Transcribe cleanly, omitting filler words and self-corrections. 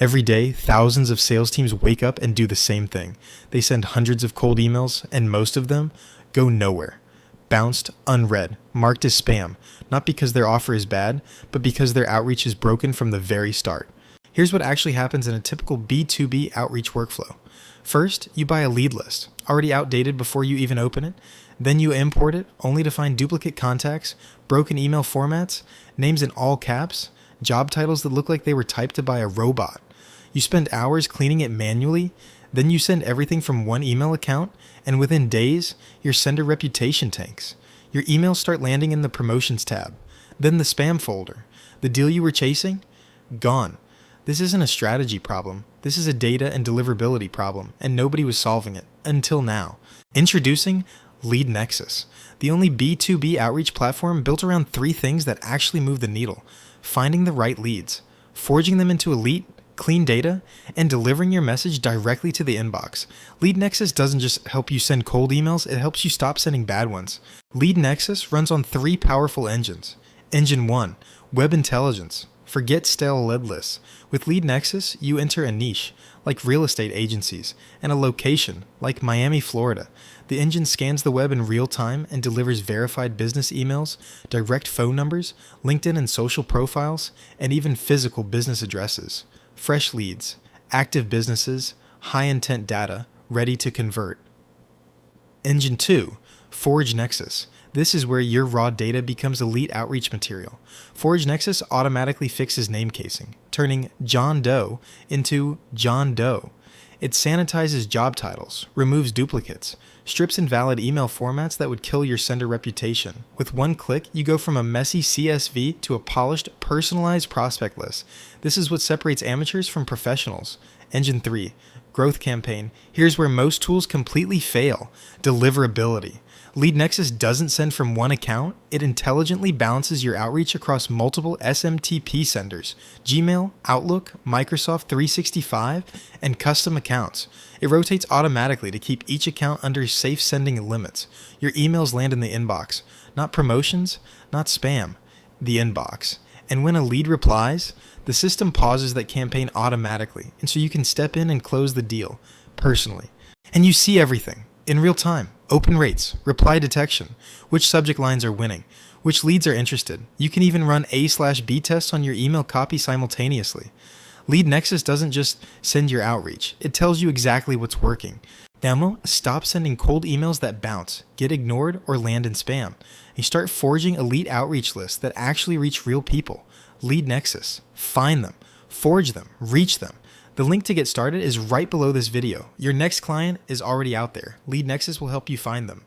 Every day, thousands of sales teams wake up and do the same thing. They send hundreds of cold emails, and most of them go nowhere. Bounced, unread, marked as spam, not because their offer is bad, but because their outreach is broken from the very start. Here's what actually happens in a typical B2B outreach workflow. First, you buy a lead list, already outdated before you even open it. Then you import it, only to find duplicate contacts, broken email formats, names in all caps, job titles that look like they were typed by a robot. You spend hours cleaning it manually, then you send everything from one email account, and within days, your sender reputation tanks. Your emails start landing in the promotions tab, then the spam folder. The deal you were chasing? Gone. This isn't a strategy problem. This is a data and deliverability problem, and nobody was solving it, until now. Introducing LeadNexus, the only B2B outreach platform built around three things that actually move the needle: finding the right leads, forging them into elite, clean data, and delivering your message directly to the inbox. LeadNexus doesn't just help you send cold emails, it helps you stop sending bad ones. LeadNexus runs on three powerful engines. Engine 1, Web Intelligence. Forget stale lead lists. With LeadNexus, you enter a niche, like real estate agencies, and a location, like Miami, Florida. The engine scans the web in real time and delivers verified business emails, direct phone numbers, LinkedIn and social profiles, and even physical business addresses. Fresh leads, active businesses, high-intent data, ready to convert. Engine 2, Forge Nexus. This is where your raw data becomes elite outreach material. Forge Nexus automatically fixes name casing, turning John Doe into John Doe. It sanitizes job titles, removes duplicates, strips invalid email formats that would kill your sender reputation. With one click, you go from a messy CSV to a polished, personalized prospect list. This is what separates amateurs from professionals. Engine 3, Growth Campaign. Here's where most tools completely fail: deliverability. LeadNexus doesn't send from one account, it intelligently balances your outreach across multiple SMTP senders, Gmail, Outlook, Microsoft 365, and custom accounts. It rotates automatically to keep each account under safe sending limits. Your emails land in the inbox, not promotions, not spam, the inbox. And when a lead replies, the system pauses that campaign automatically, and so you can step in and close the deal, personally. And you see everything, in real time. Open rates, reply detection, which subject lines are winning, which leads are interested. You can even run A/B tests on your email copy simultaneously. LeadNexus doesn't just send your outreach, it tells you exactly what's working. Now, stop sending cold emails that bounce, get ignored, or land in spam. You start forging elite outreach lists that actually reach real people. LeadNexus. Find them, forge them, reach them. The link to get started is right below this video. Your next client is already out there. LeadNexus will help you find them.